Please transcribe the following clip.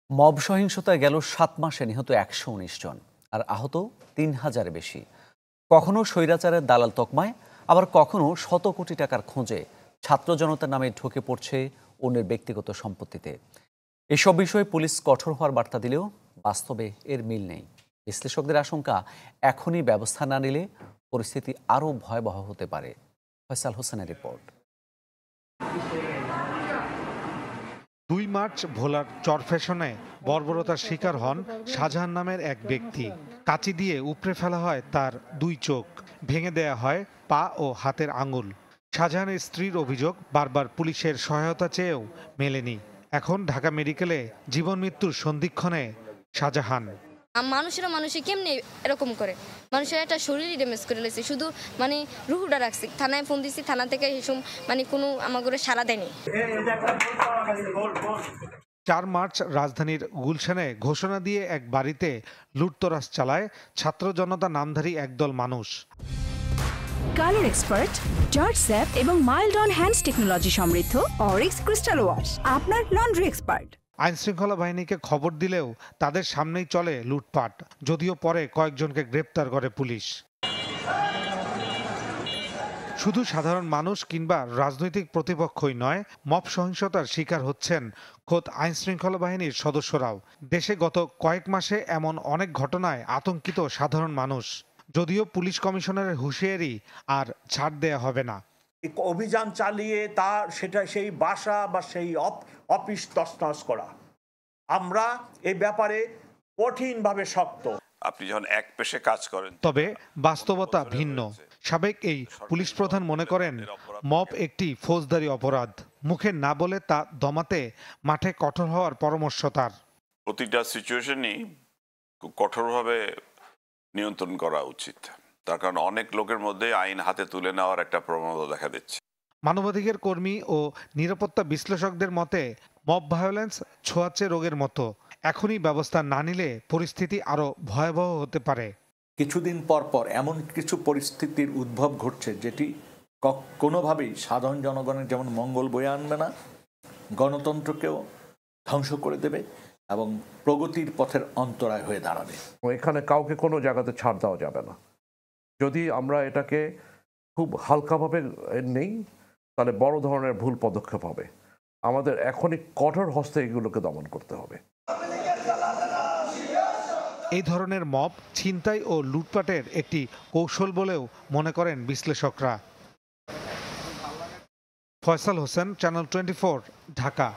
Mob সহিংসতায় গেল ৭ মাসে নিহত ১১৯ জন আর আহত ৩,০০০-এর বেশি। কখনো স্বৈরাচারের দালাল তকমায়, আবার কখনো শত কোটি টাকার খোঁজে ছাত্র জনতার নামে ঢুকে পড়ছে অন্যের ব্যক্তিগত সম্পত্তিতে। এসব বিষয়ে পুলিশ কঠোর হওয়ার বার্তা দিলেও বাস্তবে এর মিল নেই। বিশ্লেষকদের আশঙ্কা, এখনই ব্যবস্থা না নিলে পরিস্থিতি আরও ভয়াবহ হতে পারে। ফয়সাল হোসেনের রিপোর্ট। ২ মার্চ ভোলার চরফ্যাশনে বর্বরতার শিকার হন শাহজাহান নামের এক ব্যক্তি। কাঁচি দিয়ে উপড়ে ফেলা হয় তার ২ চোখ, ভেঙে দেয়া হয় পা ও হাতের আঙুল। শাহজাহানের স্ত্রীর অভিযোগ, বারবার পুলিশের সহায়তা চেয়েও মেলেনি। এখন ঢাকা মেডিকেলে জীবন মৃত্যুর সন্ধিক্ষণে শাহজাহান। মানুষে কেমনে এরকম করে, মানুষের একটা শরীরই ড্যামেজ করে লেছে, শুধু রুহুটা রাখছি। থানায় ফোন দিছি, থানা থেকে এসব কোনো আমাকে সাড়া দেয়নি। ৪ মার্চ রাজধানীর গুলশানে ঘোষণা দিয়ে এক বাড়িতে লুটতরাজ চালায় ছাত্র জনতা নামধারী একদল মানুষ। কালার এক্সপার্ট, জর্জ স্যাপ এবং মাইল্ড অন হ্যান্ডস টেকনোলজি সমৃদ্ধ অরিক্স ক্রিস্টাল ওয়াশ আপনার লন্ড্রি এক্সপার্ট। আইনশৃঙ্খলা বাহিনীকে খবর দিলেও তাদের সামনেই চলে লুটপাট, যদিও পরে কয়েকজনকে গ্রেপ্তার করে পুলিশ। শুধু সাধারণ মানুষ কিংবা রাজনৈতিক প্রতিপক্ষই নয়, মব সহিংসতার শিকার হচ্ছেন খোদ আইনশৃঙ্খলা বাহিনীর সদস্যরাও। দেশে গত কয়েক মাসে এমন অনেক ঘটনায় আতঙ্কিত সাধারণ মানুষ, যদিও পুলিশ কমিশনারের হুঁশিয়ারি আর ছাড় দেয়া হবে না। অভিযান চালিয়ে সেই বাসা বা সেই অফিস তছনছ করা, আমরা এই ব্যাপারে কঠিনভাবে শক্ত। আপনি যখন এক পেশে কাজ করেন, তবে বাস্তবতা ভিন্ন। সাবেক এই পুলিশ প্রধান মনে করেন মব একটি ফৌজদারি অপরাধ। মুখে না বলে তা দমাতে মাঠে কঠোর হওয়ার পরামর্শ তার। প্রতিটা সিচুয়েশনই কঠোরভাবে নিয়ন্ত্রণ করা উচিত, তার কারণ অনেক লোকের মধ্যে আইন হাতে তুলে নেওয়ার একটা প্রবণতা দেখা দিচ্ছে। মানবাধিকার কর্মী ও নিরাপত্তা বিশ্লেষকদের মতে মব ভায়োলেন্স ছোঁয়াচে রোগের মতো। এখনই ব্যবস্থা না নিলে পরিস্থিতি আরো ভয়াবহ হতে পারে। কিছুদিন পর পর এমন কিছু পরিস্থিতির উদ্ভব ঘটছে যেটি কোনোভাবেই সাধারণ জনগণের যেমন মঙ্গল বয়ে আনবে না, গণতন্ত্রকেও ধ্বংস করে দেবে এবং প্রগতির পথের অন্তরায় হয়ে দাঁড়াবে। এখানে কাউকে কোনো জায়গাতে ছাড় দেওয়া যাবে না। যদি আমরা এটাকে খুব হালকাভাবে নেই, তাহলে বড় ধরনের ভুল পদক্ষেপ হবে। আমাদের এখনই কঠোর হস্তে এগুলোকে দমন করতে হবে। এই ধরনের মব ছিনতাই ও লুটপাটের একটি কৌশল বলেও মনে করেন বিশ্লেষকরা। ফয়সাল হোসেন, চ্যানেল 24, ঢাকা।